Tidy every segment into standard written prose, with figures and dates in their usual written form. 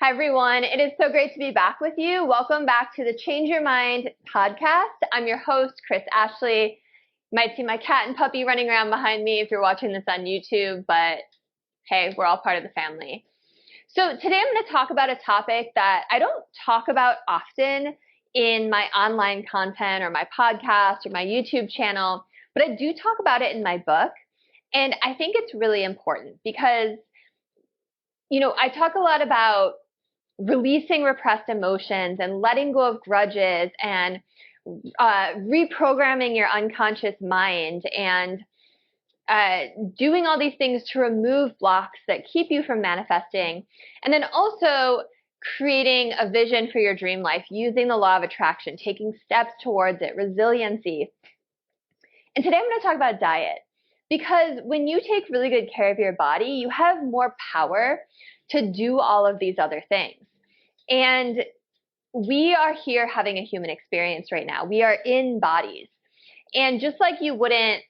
Hi, everyone. It is so great to be back with you. Welcome back to the Change Your Mind podcast. I'm your host, Chris Ashley. You might see my cat and puppy running around behind me if you're watching this on YouTube, but hey, we're all part of the family. So today I'm going to talk about a topic that I don't talk about often in my online content or my podcast or my YouTube channel, but I do talk about it in my book. And I think it's really important because, I talk a lot about releasing repressed emotions and letting go of grudges and reprogramming your unconscious mind and doing all these things to remove blocks that keep you from manifesting. And then also creating a vision for your dream life, using the law of attraction, taking steps towards it, resiliency. And today I'm going to talk about diet, because when you take really good care of your body, you have more power to do all of these other things. And we are here having a human experience right now. We are in bodies. And just like you wouldn't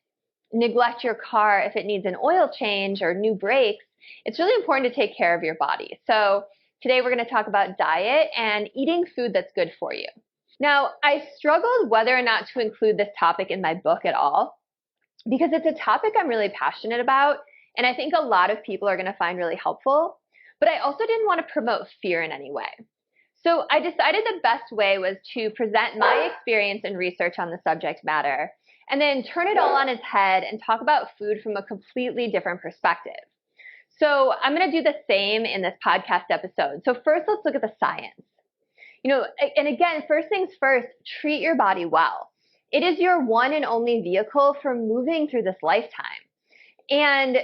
neglect your car if it needs an oil change or new brakes, it's really important to take care of your body. So today we're going to talk about diet and eating food that's good for you. Now, I struggled whether or not to include this topic in my book at all, because it's a topic I'm really passionate about, and I think a lot of people are going to find really helpful. But I also didn't want to promote fear in any way. So I decided the best way was to present my experience and research on the subject matter, and then turn it all on its head and talk about food from a completely different perspective. So I'm going to do the same in this podcast episode. So first, let's look at the science. And again, first things first, treat your body well. It is your one and only vehicle for moving through this lifetime. And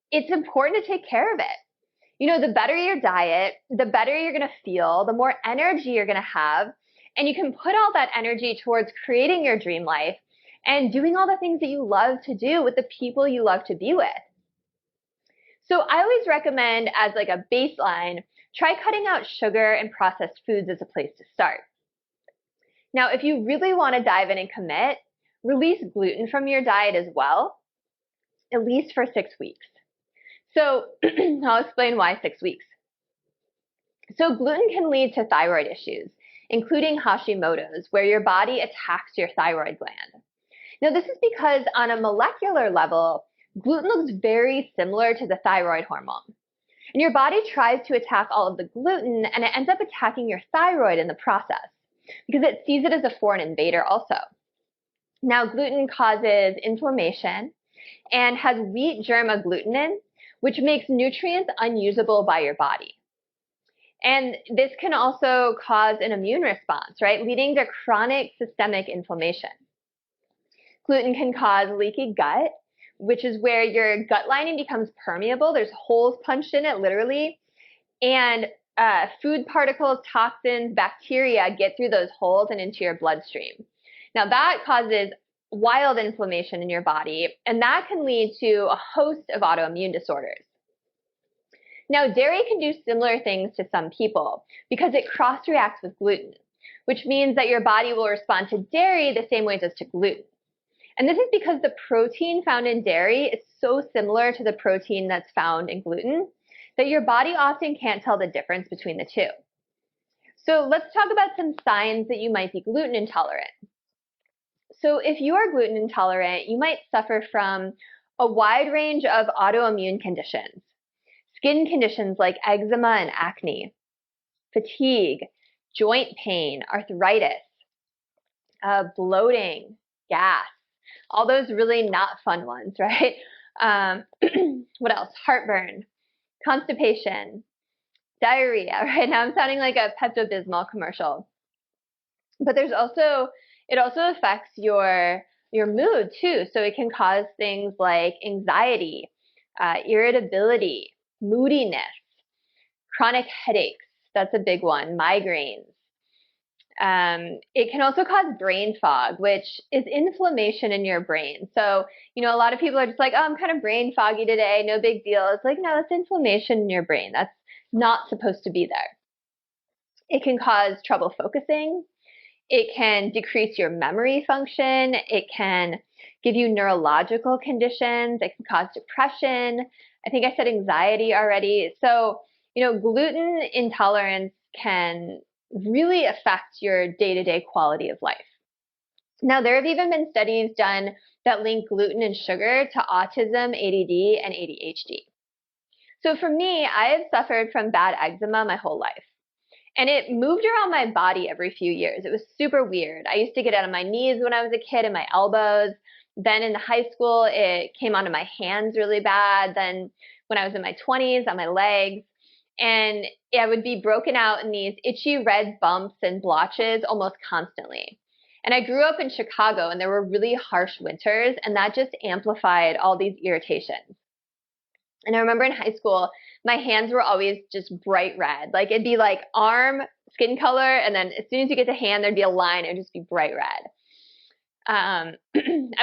it's important to take care of it. The better your diet, the better you're going to feel, the more energy you're going to have, and you can put all that energy towards creating your dream life and doing all the things that you love to do with the people you love to be with. So I always recommend, as like a baseline, try cutting out sugar and processed foods as a place to start. Now, if you really want to dive in and commit, release gluten from your diet as well, at least for 6 weeks. So I'll explain why 6 weeks. So gluten can lead to thyroid issues, including Hashimoto's, where your body attacks your thyroid gland. Now, this is because on a molecular level, gluten looks very similar to the thyroid hormone. And your body tries to attack all of the gluten, and it ends up attacking your thyroid in the process because it sees it as a foreign invader also. Now, gluten causes inflammation and has wheat germ agglutinin, which makes nutrients unusable by your body. And this can also cause an immune response, right, leading to chronic systemic inflammation. Gluten can cause leaky gut, which is where your gut lining becomes permeable. There's holes punched in it, literally. And food particles, toxins, bacteria get through those holes and into your bloodstream. Now, that causes wild inflammation in your body, and that can lead to a host of autoimmune disorders. Now, dairy can do similar things to some people because it cross-reacts with gluten, which means that your body will respond to dairy the same way it does to gluten. And this is because the protein found in dairy is so similar to the protein that's found in gluten that your body often can't tell the difference between the two. So let's talk about some signs that you might be gluten intolerant. So if you are gluten intolerant, you might suffer from a wide range of autoimmune conditions, skin conditions like eczema and acne, fatigue, joint pain, arthritis, bloating, gas, all those really not fun ones, right? What else? Heartburn, constipation, diarrhea, right? Now I'm sounding like a Pepto-Bismol commercial. But it also affects your mood too. So it can cause things like anxiety, irritability, moodiness, chronic headaches. That's a big one. Migraines. It can also cause brain fog, which is inflammation in your brain. So, a lot of people are just like, oh, I'm kind of brain foggy today. No big deal. It's like, no, that's inflammation in your brain. That's not supposed to be there. It can cause trouble focusing. It can decrease your memory function. It can give you neurological conditions. It can cause depression. I think I said anxiety already. So gluten intolerance can really affect your day-to-day quality of life. Now, there have even been studies done that link gluten and sugar to autism, ADD, and ADHD. So for me, I have suffered from bad eczema my whole life. And it moved around my body every few years. It was super weird. I used to get it on my knees when I was a kid and my elbows. Then in high school, it came onto my hands really bad. Then when I was in my 20s, on my legs. And I would be broken out in these itchy red bumps and blotches almost constantly. And I grew up in Chicago, and there were really harsh winters, and that just amplified all these irritations. And I remember in high school, my hands were always just bright red. Like it'd be like arm, skin color, and then as soon as you get to hand, there'd be a line. It'd just be bright red. I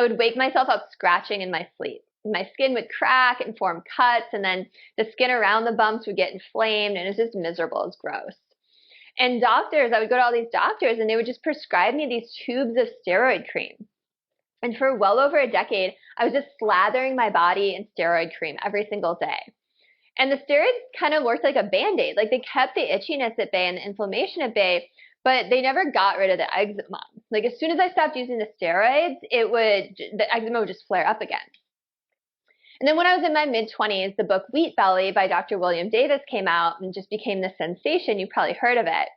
would wake myself up scratching in my sleep. My skin would crack and form cuts, and then the skin around the bumps would get inflamed, and it was just miserable. It was gross. And doctors, I would go to all these doctors, and they would just prescribe me these tubes of steroid cream. And for well over a decade, I was just slathering my body in steroid cream every single day. And the steroids kind of worked like a Band-Aid. Like they kept the itchiness at bay and the inflammation at bay, but they never got rid of the eczema. Like as soon as I stopped using the steroids, the eczema would just flare up again. And then when I was in my mid-20s, the book Wheat Belly by Dr. William Davis came out and just became this sensation. You probably heard of it.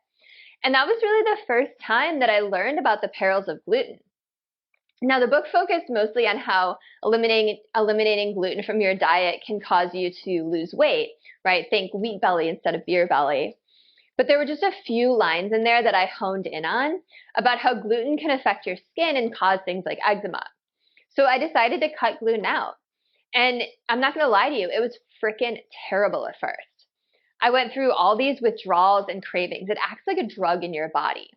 And that was really the first time that I learned about the perils of gluten. Now, the book focused mostly on how eliminating gluten from your diet can cause you to lose weight, right? Think wheat belly instead of beer belly. But there were just a few lines in there that I honed in on about how gluten can affect your skin and cause things like eczema. So I decided to cut gluten out. And I'm not going to lie to you, it was freaking terrible at first. I went through all these withdrawals and cravings. It acts like a drug in your body.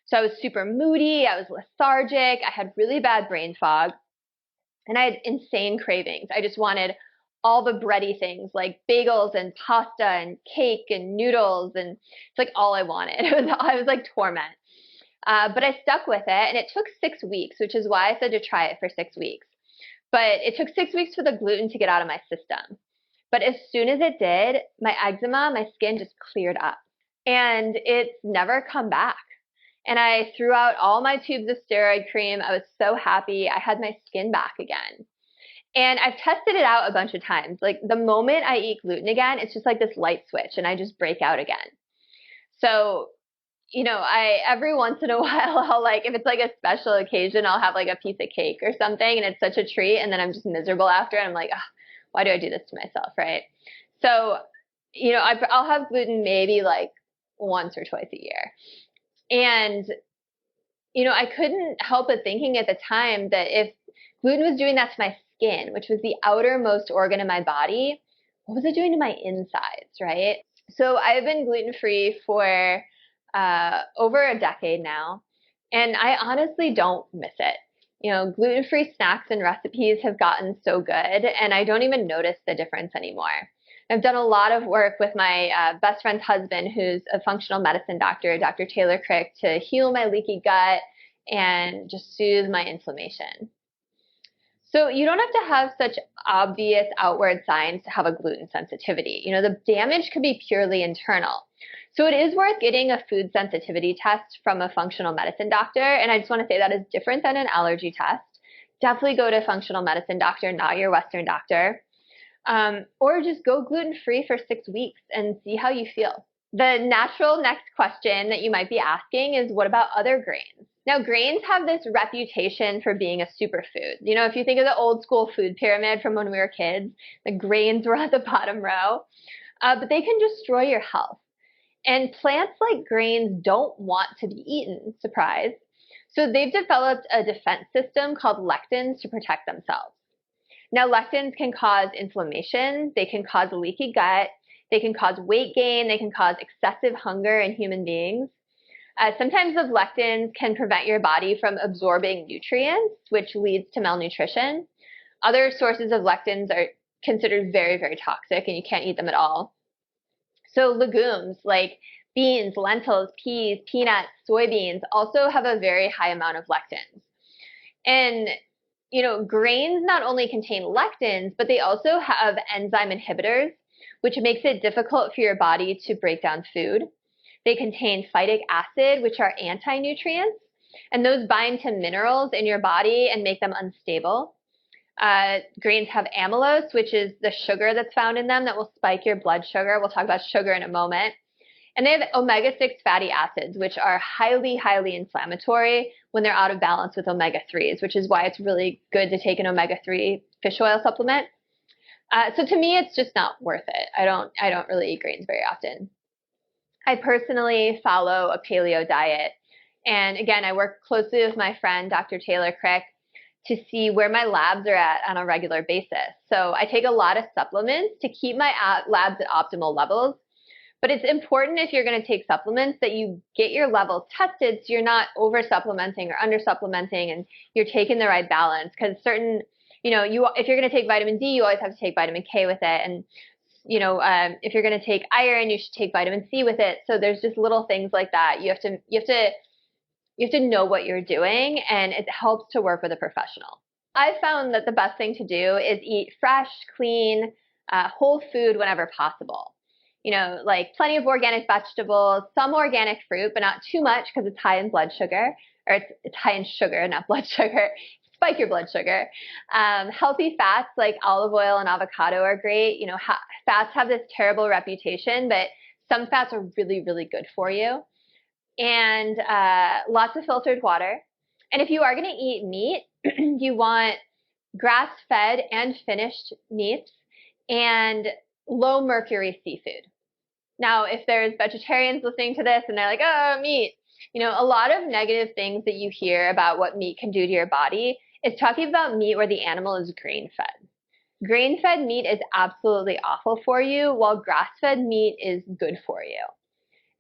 So I was super moody, I was lethargic, I had really bad brain fog, and I had insane cravings. I just wanted all the bready things like bagels and pasta and cake and noodles, and it's like all I wanted. It was like torment. But I stuck with it, and it took 6 weeks, which is why I said to try it for 6 weeks. But it took 6 weeks for the gluten to get out of my system. But as soon as it did, my eczema, my skin just cleared up. And it's never come back. And I threw out all my tubes of steroid cream. I was so happy. I had my skin back again. And I've tested it out a bunch of times. Like the moment I eat gluten again, it's just like this light switch and I just break out again. So, every once in a while, I'll if it's like a special occasion, I'll have like a piece of cake or something and it's such a treat. And then I'm just miserable after and I'm like, why do I do this to myself, right? So, I'll have gluten maybe like once or twice a year. And, I couldn't help but thinking at the time that if gluten was doing that to my skin, which was the outermost organ in my body, what was it doing to my insides, right? So I've been gluten-free for over a decade now, and I honestly don't miss it. Gluten-free snacks and recipes have gotten so good, and I don't even notice the difference anymore. I've done a lot of work with my best friend's husband, who's a functional medicine doctor, Dr. Taylor Crick, to heal my leaky gut and just soothe my inflammation. So you don't have to have such obvious outward signs to have a gluten sensitivity. The damage could be purely internal. So it is worth getting a food sensitivity test from a functional medicine doctor. And I just want to say that is different than an allergy test. Definitely go to a functional medicine doctor, not your Western doctor. Or just go gluten-free for 6 weeks and see how you feel. The natural next question that you might be asking is, what about other grains? Now, grains have this reputation for being a superfood. If you think of the old school food pyramid from when we were kids, the grains were at the bottom row, but they can destroy your health. And plants like grains don't want to be eaten, surprise. So they've developed a defense system called lectins to protect themselves. Now, lectins can cause inflammation, they can cause leaky gut, they can cause weight gain, they can cause excessive hunger in human beings. Sometimes those lectins can prevent your body from absorbing nutrients, which leads to malnutrition. Other sources of lectins are considered very, very toxic, and you can't eat them at all. So legumes like beans, lentils, peas, peanuts, soybeans also have a very high amount of lectins. And grains not only contain lectins, but they also have enzyme inhibitors. which makes it difficult for your body to break down food. They contain phytic acid, which are anti-nutrients, and those bind to minerals in your body and make them unstable. Grains have amylose, which is the sugar that's found in them that will spike your blood sugar. We'll talk about sugar in a moment. And they have omega-6 fatty acids, which are highly, highly inflammatory when they're out of balance with omega-3s, which is why it's really good to take an omega-3 fish oil supplement. So to me, it's just not worth it. I don't really eat grains very often. I personally follow a paleo diet. And again, I work closely with my friend, Dr. Taylor Crick, to see where my labs are at on a regular basis. So I take a lot of supplements to keep my labs at optimal levels. But it's important if you're going to take supplements that you get your levels tested so you're not over supplementing or under supplementing and you're taking the right balance. Because certain, if you're going to take vitamin D, you always have to take vitamin K with it. And, if you're going to take iron, you should take vitamin C with it. So there's just little things like that. You have to know what you're doing, and it helps to work with a professional. I've found that the best thing to do is eat fresh, clean, whole food whenever possible. Like plenty of organic vegetables, some organic fruit, but not too much because it's high in blood sugar, or it's high in sugar, not blood sugar. Spike your blood sugar. Healthy fats like olive oil and avocado are great. Fats have this terrible reputation, but some fats are really, really good for you. And lots of filtered water. And if you are going to eat meat, you want grass-fed and finished meats and low mercury seafood. Now, if there's vegetarians listening to this and they're like, oh, meat, a lot of negative things that you hear about what meat can do to your body is talking about meat where the animal is grain-fed. Grain-fed meat is absolutely awful for you, while grass-fed meat is good for you.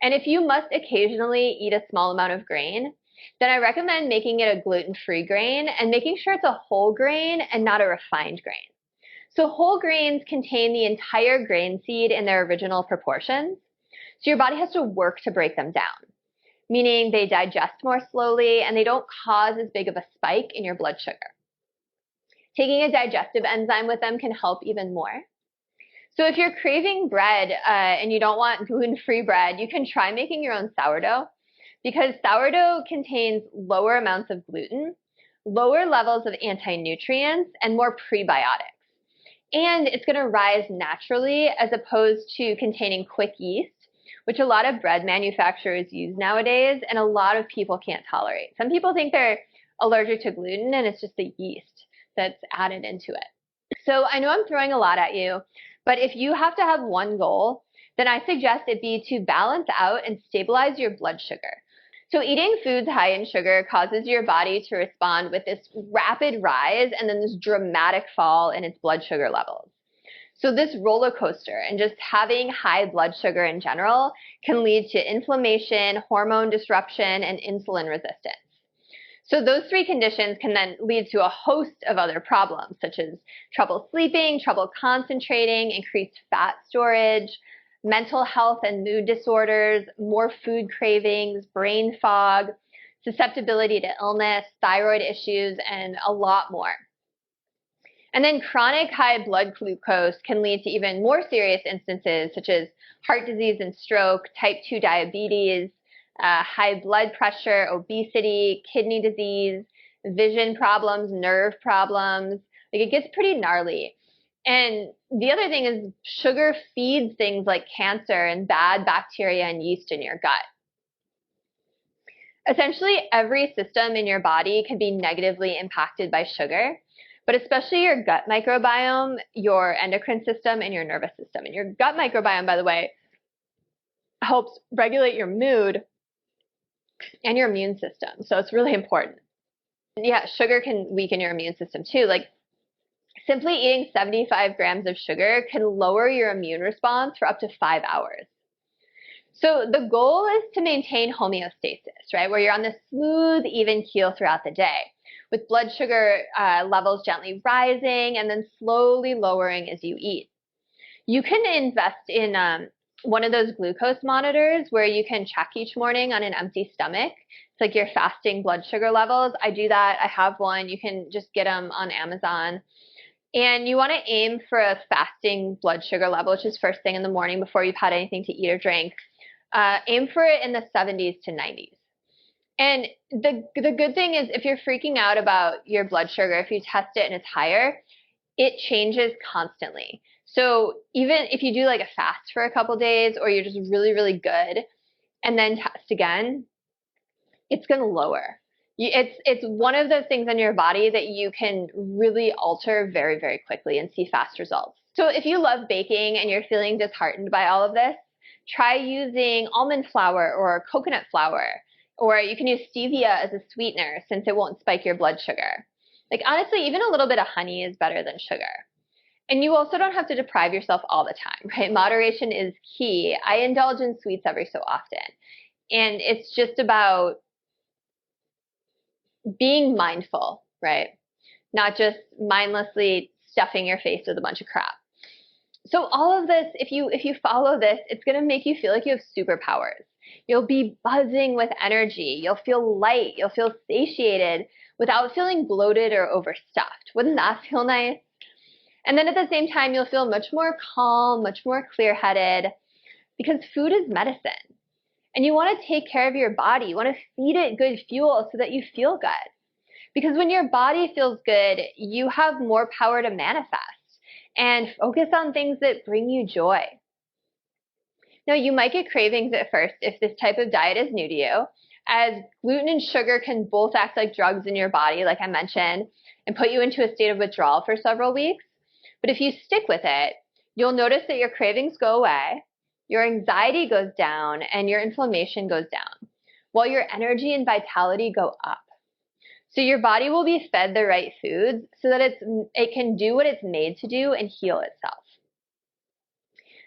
And if you must occasionally eat a small amount of grain, then I recommend making it a gluten-free grain and making sure it's a whole grain and not a refined grain. So whole grains contain the entire grain seed in their original proportions. So your body has to work to break them down, meaning they digest more slowly and they don't cause as big of a spike in your blood sugar. Taking a digestive enzyme with them can help even more. So if you're craving bread and you don't want gluten-free bread, you can try making your own sourdough, because sourdough contains lower amounts of gluten, lower levels of anti-nutrients, and more prebiotics. And it's going to rise naturally as opposed to containing quick yeast, which a lot of bread manufacturers use nowadays, and a lot of people can't tolerate. Some people think they're allergic to gluten, and it's just the yeast that's added into it. So I know I'm throwing a lot at you, but if you have to have one goal, then I suggest it be to balance out and stabilize your blood sugar. So eating foods high in sugar causes your body to respond with this rapid rise and then this dramatic fall in its blood sugar levels. So this roller coaster and just having high blood sugar in general can lead to inflammation, hormone disruption, and insulin resistance. So those three conditions can then lead to a host of other problems, such as trouble sleeping, trouble concentrating, increased fat storage, mental health and mood disorders, more food cravings, brain fog, susceptibility to illness, thyroid issues, and a lot more. And then chronic high blood glucose can lead to even more serious instances, such as heart disease and stroke, type 2 diabetes, high blood pressure, obesity, kidney disease, vision problems, nerve problems. Like, it gets pretty gnarly. And the other thing is sugar feeds things like cancer and bad bacteria and yeast in your gut. Essentially, every system in your body can be negatively impacted by sugar, but especially your gut microbiome, your endocrine system, and your nervous system. And your gut microbiome, by the way, helps regulate your mood and your immune system. So it's really important. Yeah, sugar can weaken your immune system too. Like, simply eating 75 grams of sugar can lower your immune response for up to 5 hours. So the goal is to maintain homeostasis, right, where you're on this smooth, even keel throughout the day, with blood sugar levels gently rising and then slowly lowering as you eat. You can invest in one of those glucose monitors where you can check each morning on an empty stomach. It's like your fasting blood sugar levels. I do that. I have one. You can just get them on Amazon. And you want to aim for a fasting blood sugar level, which is first thing in the morning before you've had anything to eat or drink. Aim for it in the 70s to 90s. And the good thing is if you're freaking out about your blood sugar, if you test it and it's higher, it changes constantly. So even if you do like a fast for a couple days or you're just really, really good and then test again, it's going to lower. It's one of those things in your body that you can really alter very, very quickly and see fast results. So if you love baking and you're feeling disheartened by all of this, try using almond flour or coconut flour, or you can use stevia as a sweetener since it won't spike your blood sugar. Like honestly, even a little bit of honey is better than sugar. And you also don't have to deprive yourself all the time, right? Moderation is key. I indulge in sweets every so often. And it's just about being mindful, right? Not just mindlessly stuffing your face with a bunch of crap. So all of this, if you follow this, it's going to make you feel like you have superpowers. You'll be buzzing with energy. You'll feel light. You'll feel satiated without feeling bloated or overstuffed. Wouldn't that feel nice? And then at the same time, you'll feel much more calm, much more clear-headed, because food is medicine. And you want to take care of your body. You want to feed it good fuel so that you feel good. Because when your body feels good, you have more power to manifest and focus on things that bring you joy. Now, you might get cravings at first if this type of diet is new to you, as gluten and sugar can both act like drugs in your body, like I mentioned, and put you into a state of withdrawal for several weeks. But if you stick with it, you'll notice that your cravings go away, your anxiety goes down, and your inflammation goes down, while your energy and vitality go up. So your body will be fed the right foods so that it can do what it's made to do and heal itself.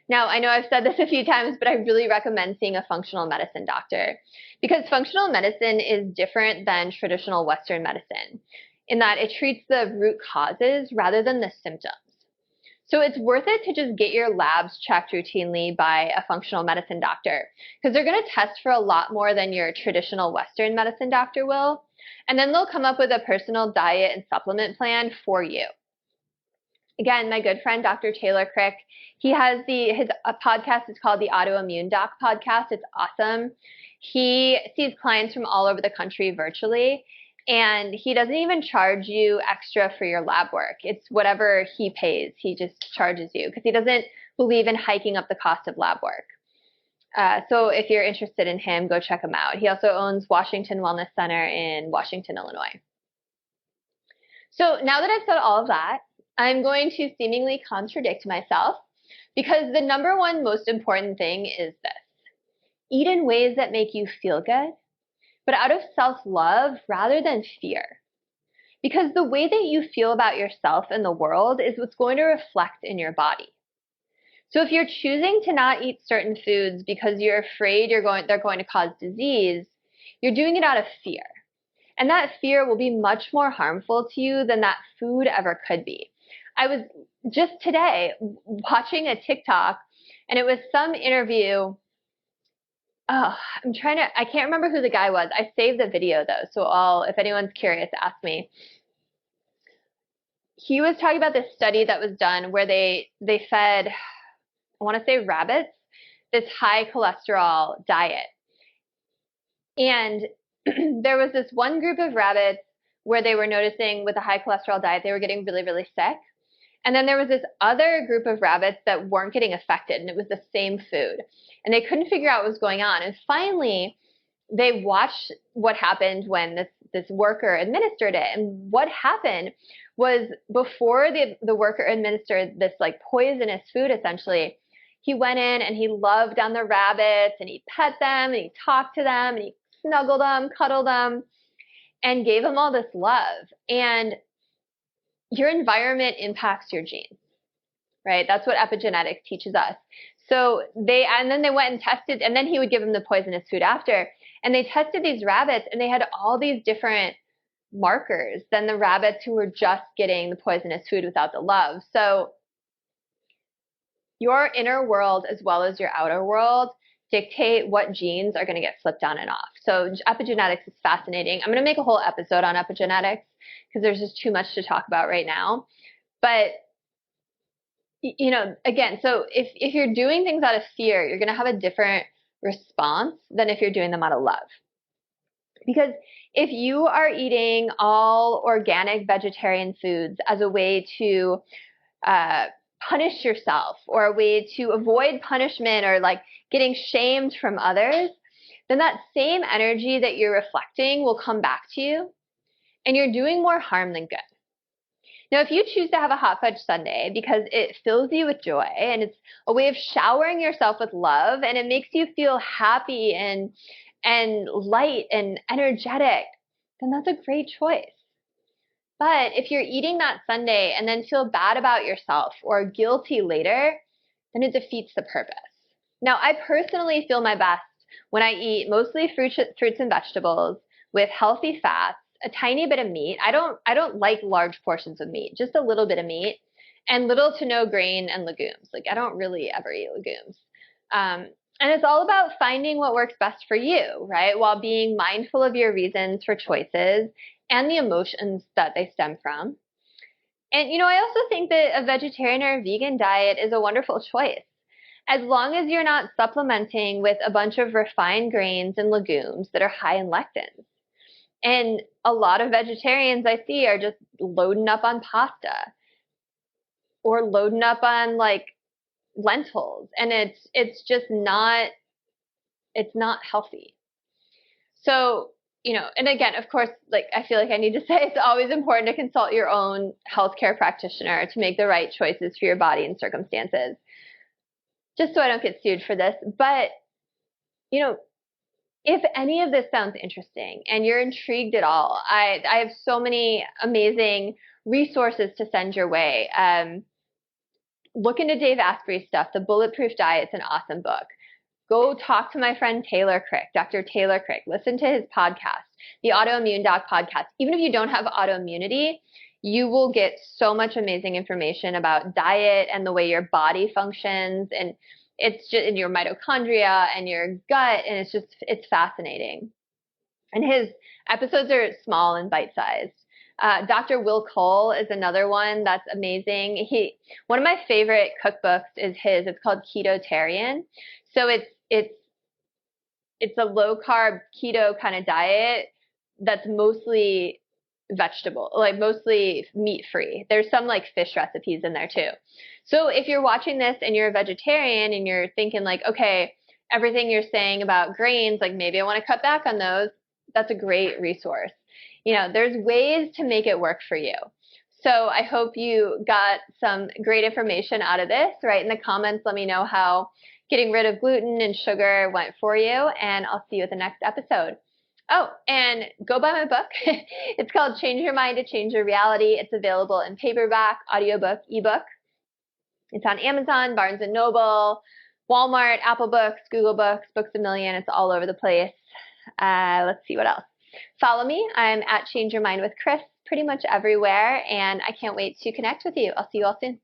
Now, I know I've said this a few times, but I really recommend seeing a functional medicine doctor because functional medicine is different than traditional Western medicine in that it treats the root causes rather than the symptoms. So it's worth it to just get your labs checked routinely by a functional medicine doctor because they're going to test for a lot more than your traditional Western medicine doctor will. And then they'll come up with a personal diet and supplement plan for you. Again, my good friend, Dr. Taylor Crick, he has his podcast is called the Autoimmune Doc Podcast. It's awesome. He sees clients from all over the country virtually, and he doesn't even charge you extra for your lab work. It's whatever he pays. He just charges you because he doesn't believe in hiking up the cost of lab work. So if you're interested in him, go check him out. He also owns Washington Wellness Center in Washington, Illinois. So now that I've said all of that, I'm going to seemingly contradict myself because the number one most important thing is this. Eat in ways that make you feel good, but out of self-love rather than fear. Because the way that you feel about yourself and the world is what's going to reflect in your body. So if you're choosing to not eat certain foods because you're afraid they're going to cause disease, you're doing it out of fear. And that fear will be much more harmful to you than that food ever could be. I was just today watching a TikTok, and it was some interview. I can't remember who the guy was. I saved the video though, so if anyone's curious, ask me. He was talking about this study that was done where they fed, I want to say rabbits, this high cholesterol diet. And there was this one group of rabbits where they were noticing with a high cholesterol diet, they were getting really, really sick. And then there was this other group of rabbits that weren't getting affected, and it was the same food. And they couldn't figure out what was going on. And finally, they watched what happened when this worker administered it. And what happened was before the worker administered this like poisonous food, essentially, he went in and he loved on the rabbits, and he pet them, and he talked to them, and he snuggled them, cuddled them, and gave them all this love. And your environment impacts your genes, right? That's what epigenetics teaches us. So then they went and tested, and then he would give them the poisonous food after. And they tested these rabbits, and they had all these different markers than the rabbits who were just getting the poisonous food without the love. So your inner world as well as your outer world dictate what genes are going to get flipped on and off. So epigenetics is fascinating. I'm going to make a whole episode on epigenetics because there's just too much to talk about right now. But again, so if you're doing things out of fear, you're going to have a different response than if you're doing them out of love. Because if you are eating all organic vegetarian foods as a way to punish yourself, or a way to avoid punishment, or like getting shamed from others, then that same energy that you're reflecting will come back to you, and you're doing more harm than good. Now, if you choose to have a hot fudge sundae because it fills you with joy and it's a way of showering yourself with love and it makes you feel happy and light and energetic, then that's a great choice. But if you're eating that sundae and then feel bad about yourself or guilty later, then it defeats the purpose. Now, I personally feel my best when I eat mostly fruits and vegetables with healthy fats, a tiny bit of meat. I don't like large portions of meat, just a little bit of meat, and little to no grain and legumes. Like, I don't really ever eat legumes. And it's all about finding what works best for you, right? While being mindful of your reasons for choices and the emotions that they stem from. And, I also think that a vegetarian or a vegan diet is a wonderful choice, as long as you're not supplementing with a bunch of refined grains and legumes that are high in lectins. And a lot of vegetarians I see are just loading up on pasta or loading up on like lentils, and it's just not, it's not healthy. So, and again, of course, like I feel like I need to say it's always important to consult your own healthcare practitioner to make the right choices for your body and circumstances. Just so I don't get sued for this. But, if any of this sounds interesting and you're intrigued at all, I have so many amazing resources to send your way. Look into Dave Asprey's stuff. The Bulletproof Diet is an awesome book. Go talk to my friend Taylor Crick, Dr. Taylor Crick. Listen to his podcast, the Autoimmune Doc podcast. Even if you don't have autoimmunity, you will get so much amazing information about diet and the way your body functions, and it's just in your mitochondria and your gut, and it's fascinating. And his episodes are small and bite-sized. Dr. Will Cole is another one that's amazing. One of my favorite cookbooks is his. It's called Ketotarian. So it's a low carb keto kind of diet that's mostly vegetable, like mostly meat free. There's some like fish recipes in there too. So if you're watching this and you're a vegetarian and you're thinking like, okay, everything you're saying about grains, like maybe I want to cut back on those, that's a great resource. There's ways to make it work for you. So I hope you got some great information out of this. Write in the comments, let me know how getting rid of gluten and sugar went for you, and I'll see you at the next episode. Oh, and go buy my book. It's called Change Your Mind to Change Your Reality. It's available in paperback, audiobook, ebook. It's on Amazon, Barnes & Noble, Walmart, Apple Books, Google Books, Books A Million. It's all over the place. Let's see what else. Follow me. I'm at Change Your Mind with Chris pretty much everywhere, and I can't wait to connect with you. I'll see you all soon.